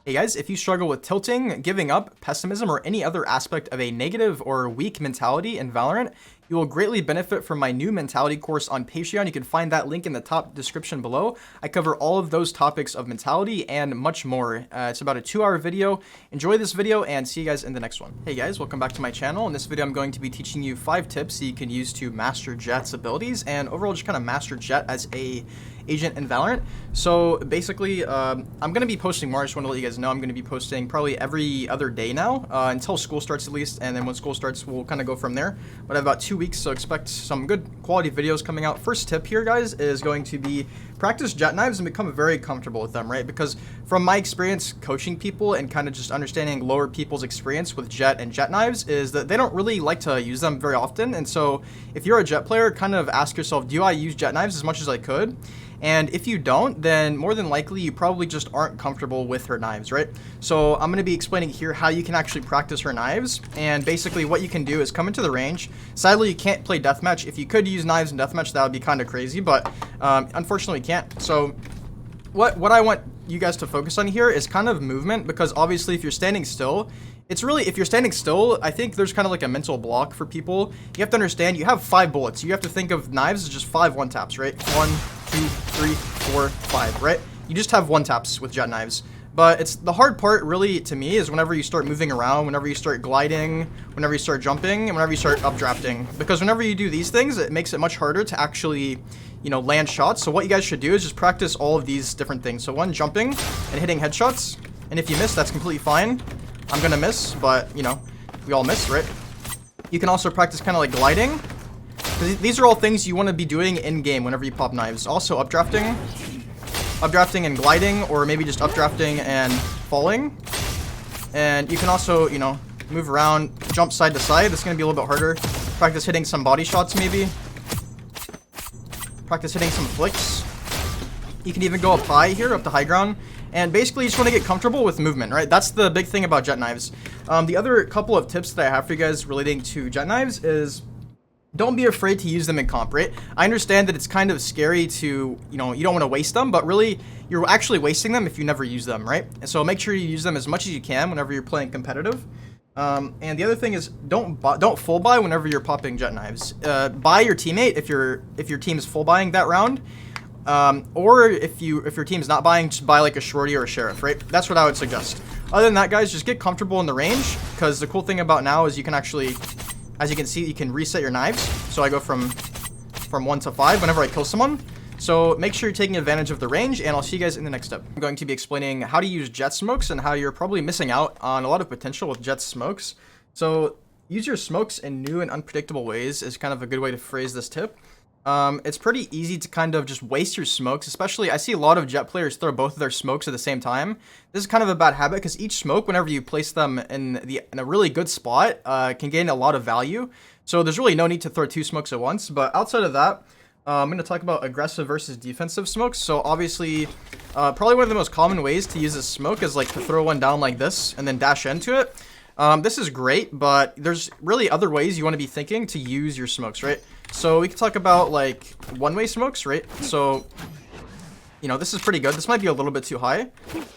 Hey guys, if you struggle with tilting, giving up, pessimism, or any other aspect of a negative or weak mentality in Valorant, you will greatly benefit from my new mentality course on Patreon. You can find that link in the top description below. I cover all of those topics of mentality and much more. It's about a 2-hour video. Enjoy this video and see you guys in the next one. Hey guys, welcome back to my channel. In this video, I'm going to be teaching you 5 tips that you can use to master Jett's abilities and overall just kind of master Jett as a agent in Valorant. So basically, I'm going to be posting more. I just want to let you guys know I'm going to be posting probably every other day now until school starts at least, and then when school starts, we'll kind of go from there. But I have about 2 weeks, so expect some good quality videos coming out. First tip here, guys, is going to be practice Jett knives and become very comfortable with them, right? Because from my experience coaching people and kind of just understanding lower people's experience with Jett and Jett knives is that they don't really like to use them very often. And so if you're a Jett player, kind of ask yourself, do I use Jett knives as much as I could? And if you don't, then more than likely you probably just aren't comfortable with her knives, right? So I'm going to be explaining here how you can actually practice her knives. And basically what you can do is come into the range. Sadly, you can't play deathmatch. If you could use knives in deathmatch, that would be kind of crazy, but unfortunately you can't. So what I want you guys to focus on here is kind of movement, because obviously if you're standing still, it's really, if you're standing still, I think there's kind of like a mental block for people. You have to understand you have 5 bullets. You have to think of knives as just 5 one-taps, right? 1, 2, 3, 4, 5, right? You just have one-taps with Jett knives. But it's the hard part really to me is whenever you start moving around, whenever you start gliding, whenever you start jumping, and whenever you start updrafting. Because whenever you do these things, it makes it much harder to actually, you know, land shots. So what you guys should do is just practice all of these different things. So one, jumping and hitting headshots. And if you miss, that's completely fine. I'm gonna miss, but you know, we all miss, right? You can also practice kind of like gliding. These are all things you want to be doing in game whenever you pop knives. Also updrafting and gliding, or maybe just updrafting and falling. And you can also, you know, move around, jump side to side. This is gonna be a little bit harder. Practice hitting some body shots, maybe. Practice hitting some flicks. You can even go up high here, up to high ground. And basically, you just want to get comfortable with movement, right? That's the big thing about Jett knives. The other couple of tips that I have for you guys relating to Jett knives is don't be afraid to use them in comp, right? I understand that it's kind of scary to, you know, you don't want to waste them, but really, you're actually wasting them if you never use them, right? And so make sure you use them as much as you can whenever you're playing competitive. And the other thing is don't full buy whenever you're popping Jett knives. Buy your teammate if your team is full buying that round. Or if your team's not buying, just buy like a shorty or a sheriff, right? That's what I would suggest. Other than that, guys, just get comfortable in the range, because the cool thing about now is you can actually, as you can see, you can reset your knives. So I go from 1 to 5 whenever I kill someone. So make sure you're taking advantage of the range, and I'll see you guys in the next step. I'm going to be explaining how to use Jett smokes and how you're probably missing out on a lot of potential with Jett smokes. So use your smokes in new and unpredictable ways is kind of a good way to phrase this tip. It's pretty easy to kind of just waste your smokes, especially I see a lot of Jett players throw both of their smokes at the same time. This is kind of a bad habit, because each smoke, whenever you place them in a really good spot, can gain a lot of value. So there's really no need to throw 2 smokes at once. But outside of that, I'm going to talk about aggressive versus defensive smokes. So obviously, probably one of the most common ways to use this smoke is like to throw one down like this and then dash into it. This is great, but there's really other ways you want to be thinking to use your smokes, right? So we can talk about like one-way smokes, right? So, you know, this is pretty good. This might be a little bit too high,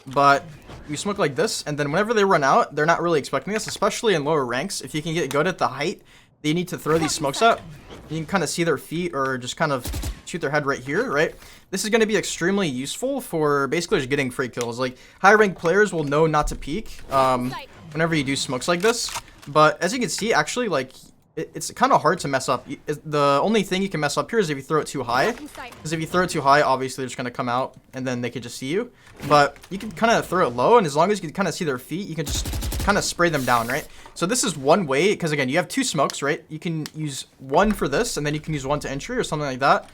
but you smoke like this, and then whenever they run out, they're not really expecting this, especially in lower ranks. If you can get good at the height that you need to throw these smokes at, you can kind of see their feet or just kind of shoot their head right here, right? This is going to be extremely useful for basically just getting free kills. Like, high-ranked players will know not to peek whenever you do smokes like this. But as you can see, actually, like, it's kind of hard to mess up. The only thing you can mess up here is if you throw it too high. Because if you throw it too high, obviously they're just going to come out and then they could just see you. But you can kind of throw it low, and as long as you can kind of see their feet, you can just kind of spray them down, right? So this is one way, because again, you have 2 smokes, right? You can use one for this, and then you can use one to entry or something like that.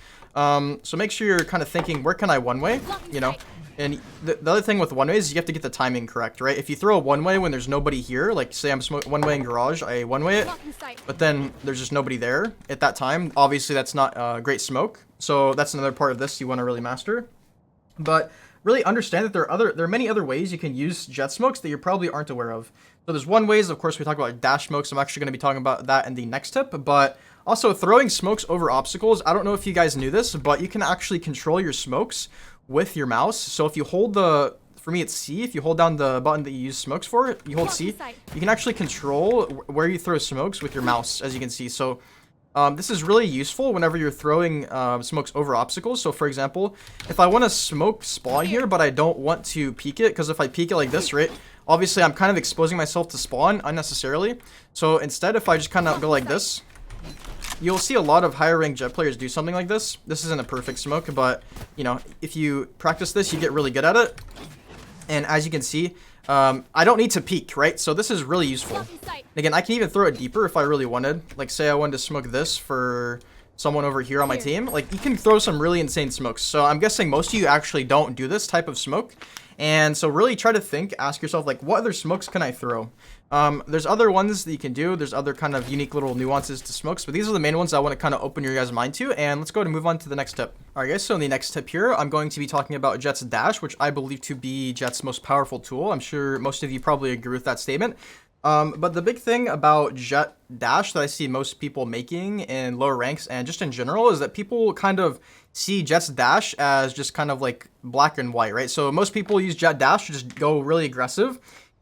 So make sure you're kind of thinking, where can I one-way, you know? And the other thing with one-way is you have to get the timing correct, right? If you throw a one-way when there's nobody here, like say I'm one-way in garage, I one-way it, but then there's just nobody there at that time, obviously that's not a great smoke. So that's another part of this you want to really master. But really understand that there are many other ways you can use Jett smokes that you probably aren't aware of. So there's one ways, of course, we talk about dash smokes. I'm actually going to be talking about that in the next tip, but also throwing smokes over obstacles. I don't know if you guys knew this, but you can actually control your smokes with your mouse. So if you hold the for me it's C. If you hold down the button that you use smokes for, you hold C, you can actually control where you throw smokes with your mouse, as you can see. So this is really useful whenever you're throwing smokes over obstacles. So for example, if I want to smoke spawn here, but I don't want to peek it, because if I peek it like this, right, obviously I'm kind of exposing myself to spawn unnecessarily. So instead, if I just kind of go like this, you'll see a lot of higher ranked Jett players do something like this. This isn't a perfect smoke, but you know, if you practice this, you get really good at it. And as you can see, I don't need to peek, right? So this is really useful. And again, I can even throw it deeper if I really wanted. Like say I wanted to smoke this for someone over here on my team. Like you can throw some really insane smokes. So I'm guessing most of you actually don't do this type of smoke. And so really try to think, ask yourself like, what other smokes can I throw? There's other ones that you can do. There's other kind of unique little nuances to smokes, but these are the main ones I want to kind of open your guys' mind to. And let's go and move on to the next tip. All right, guys. So in the next tip here, I'm going to be talking about Jett's dash, which I believe to be Jett's most powerful tool. I'm sure most of you probably agree with that statement. But the big thing about Jett dash that I see most people making in lower ranks and just in general is that people kind of see Jett's dash as just kind of like black and white, right? So most people use Jett dash to just go really aggressive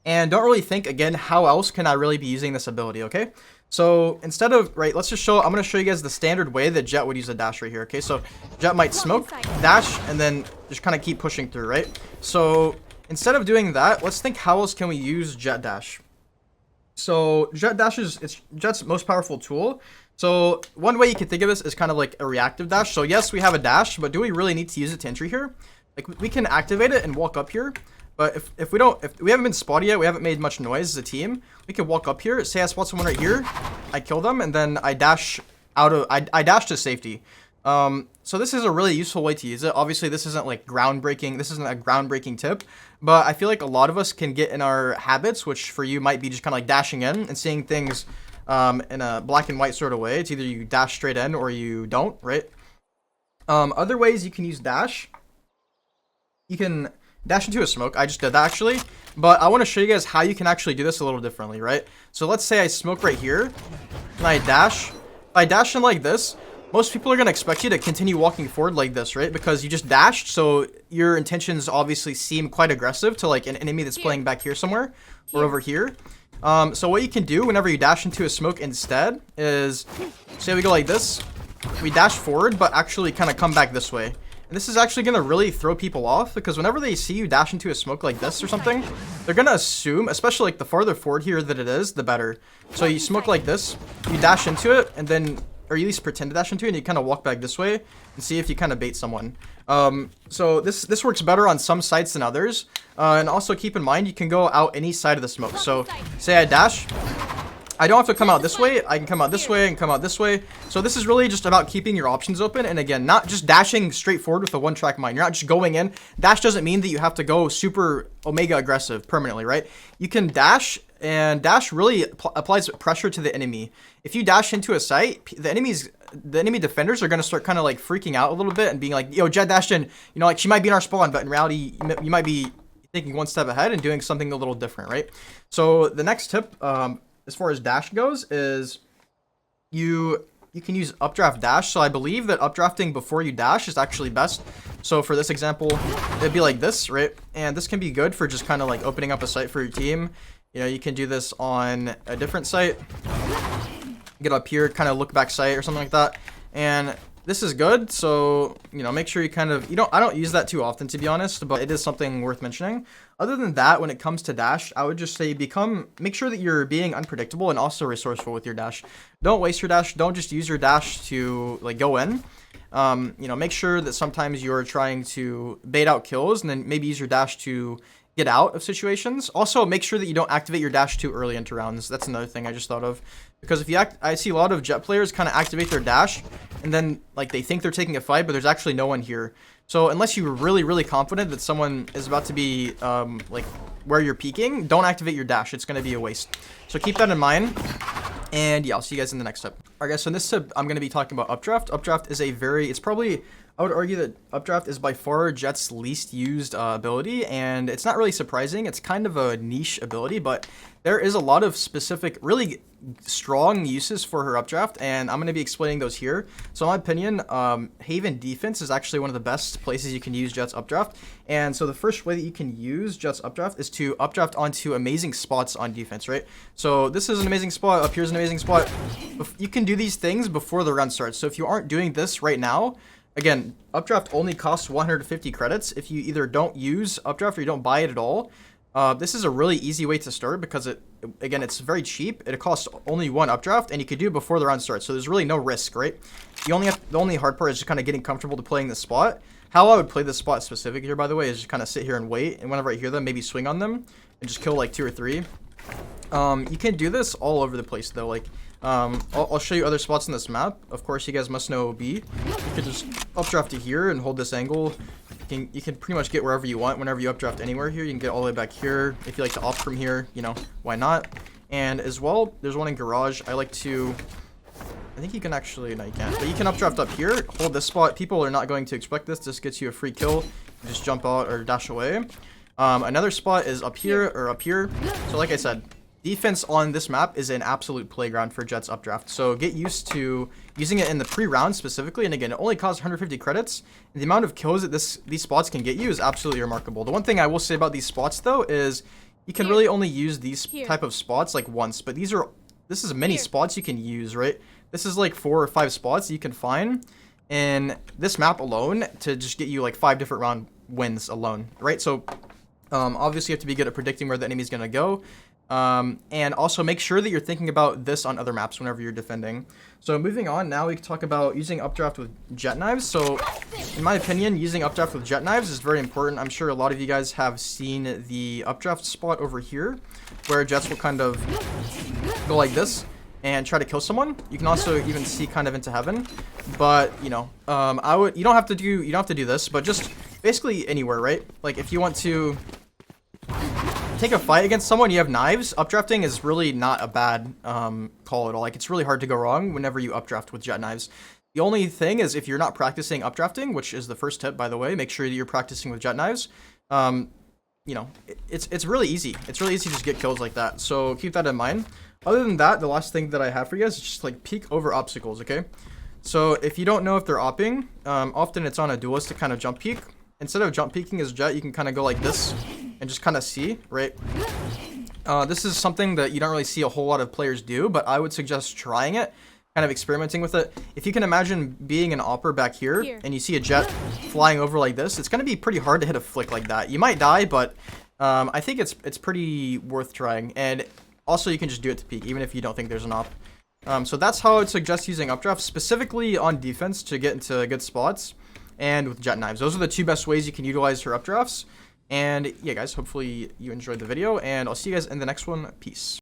and don't really think, again, how else can I really be using this ability, okay? So instead of, right, let's just show, I'm going to show you guys the standard way that Jett would use a dash right here, okay? So Jett might smoke, dash, and then just kind of keep pushing through, right? So instead of doing that, let's think how else can we use Jett dash? So Jett dash it's Jett's most powerful tool. So one way you can think of this is kind of like a reactive dash. So yes, we have a dash, but do we really need to use it to entry here? Like we can activate it and walk up here. But if we haven't been spotted yet, we haven't made much noise as a team, we can walk up here, say I spot someone right here, I kill them, and then I dash out of, I dash to safety. So this is a really useful way to use it. Obviously, this isn't like groundbreaking. This isn't a groundbreaking tip, but I feel like a lot of us can get in our habits, which for you might be just kind of like dashing in and seeing things in a black and white sort of way. It's either you dash straight in or you don't, right? Other ways you can use dash. You can dash into a smoke. I just did that actually, but I want to show you guys how you can actually do this a little differently, right? So let's say I smoke right here and I dash. If I dash in like this, most people are going to expect you to continue walking forward like this, right? Because you just dashed, so your intentions obviously seem quite aggressive to like an enemy that's playing back here somewhere or over here. So what you can do whenever you dash into a smoke instead is, say we go like this, we dash forward, but actually kind of come back this way. And this is actually going to really throw people off because whenever they see you dash into a smoke like this or something, they're going to assume, especially like the farther forward here that it is, the better. So you smoke like this, you dash into it, and then, or you at least pretend to dash into it, and you kind of walk back this way and see if you kind of bait someone. So this works better on some sites than others. And also keep in mind, you can go out any side of the smoke. So say I dash, I don't have to come out this way. I can come out this way and come out this way. So this is really just about keeping your options open. And again, not just dashing straight forward with a one-track mind. You're not just going in. Dash doesn't mean that you have to go super omega aggressive permanently, right? You can dash, and dash really applies pressure to the enemy. If you dash into a site, the enemy defenders are going to start kind of like freaking out a little bit and being like, yo, Jett dashed in, you know, like she might be in our spawn, but in reality, you might be thinking one step ahead and doing something a little different, right? So the next tip, as far as dash goes, is you can use updraft dash. So I believe that updrafting before you dash is actually best. So for this example, it'd be like this, right? And this can be good for just kind of like opening up a site for your team. You know, you can do this on a different site. Get up here, kind of look back site or something like that. And this is good. So, you know, make sure you kind of, I don't use that too often, to be honest, but it is something worth mentioning. Other than that, when it comes to dash, I would just say make sure that you're being unpredictable and also resourceful with your dash. Don't waste your dash. Don't just use your dash to like go in. You know, make sure that sometimes you're trying to bait out kills and then maybe use your dash to get out of situations. Also, make sure that you don't activate your dash too early into rounds. That's another thing I just thought of. Because if you I see a lot of Jett players kind of activate their dash and then like they think they're taking a fight, but there's actually no one here. So unless you're really, really confident that someone is about to be like where you're peeking, don't activate your dash. It's going to be a waste. So keep that in mind. And yeah, I'll see you guys in the next tip. All right, guys. So in this tip, I'm going to be talking about updraft. Updraft is it's probably I would argue that Updraft is by far Jett's least used ability, and it's not really surprising. It's kind of a niche ability, but there is a lot of specific, really strong uses for her Updraft, and I'm going to be explaining those here. So in my opinion, Haven Defense is actually one of the best places you can use Jett's Updraft, and so the first way that you can use Jett's Updraft is to Updraft onto amazing spots on defense, right? So this is an amazing spot, up here's an amazing spot. You can do these things before the round starts, so if you aren't doing this right now, again, Updraft only costs 150 credits. If you either don't use Updraft or you don't buy it at all, this is a really easy way to start because again, it's very cheap. It costs only one Updraft, and you could do it before the round starts. So there's really no risk, right? The only hard part is just kind of getting comfortable to playing this spot. How I would play this spot specific here, by the way, is just kind of sit here and wait, and whenever I hear them, maybe swing on them and just kill like 2 or 3. You can do this all over the place though. Like, I'll show you other spots on this map. Of course, you guys must know OB. You can just updraft to here and hold this angle. You can pretty much get wherever you want whenever you updraft anywhere here. You can get all the way back here. If you like to opt from here, you know, why not? And as well, there's one in garage. I think you can actually, no you can't, but you can updraft up here, hold this spot. People are not going to expect this. This gets you a free kill. You just jump out or dash away. Another spot is up here or up here. So like I said, defense on this map is an absolute playground for Jett's Updraft. So get used to using it in the pre-round specifically. And again, it only costs 150 credits. And the amount of kills that these spots can get you is absolutely remarkable. The one thing I will say about these spots though is you can really only use these type of spots like once. But this is many spots you can use, right? This is like 4 or 5 spots you can find in this map alone to just get you like 5 different round wins alone, right? So obviously you have to be good at predicting where the enemy's gonna go. And also make sure that you're thinking about this on other maps whenever you're defending. So moving on, now we can talk about using Updraft with Jett knives. So in my opinion, using Updraft with Jett knives is very important. I'm sure a lot of you guys have seen the Updraft spot over here where Jetts will kind of go like this and try to kill someone. You can also even see kind of into heaven, but you know, you don't have to do this, but just basically anywhere, right? Like if you want to take a fight against someone, you have knives. Updrafting is really not a bad call at all. Like it's really hard to go wrong whenever you updraft with Jett knives. The only thing is if you're not practicing updrafting, which is the first tip, by the way, make sure that you're practicing with Jett knives. You know, it's really easy. It's really easy to just get kills like that. So keep that in mind. Other than that, the last thing that I have for you guys is just like peek over obstacles, okay? So if you don't know if they're opping, often it's on a duelist to kind of jump peek. Instead of jump peeking as Jett, you can kind of go like this and just kind of see, right? This is something that you don't really see a whole lot of players do, but I would suggest trying it, kind of experimenting with it. If you can imagine being an opper back here and you see a Jett flying over like this, it's going to be pretty hard to hit a flick like that. You might die, but I think it's pretty worth trying. And also you can just do it to peek, even if you don't think there's an op. So that's how I would suggest using Updraft, specifically on defense to get into good spots. And with Jett knives. Those are the 2 best ways you can utilize her updrafts. And yeah, guys, hopefully you enjoyed the video, and I'll see you guys in the next one. Peace.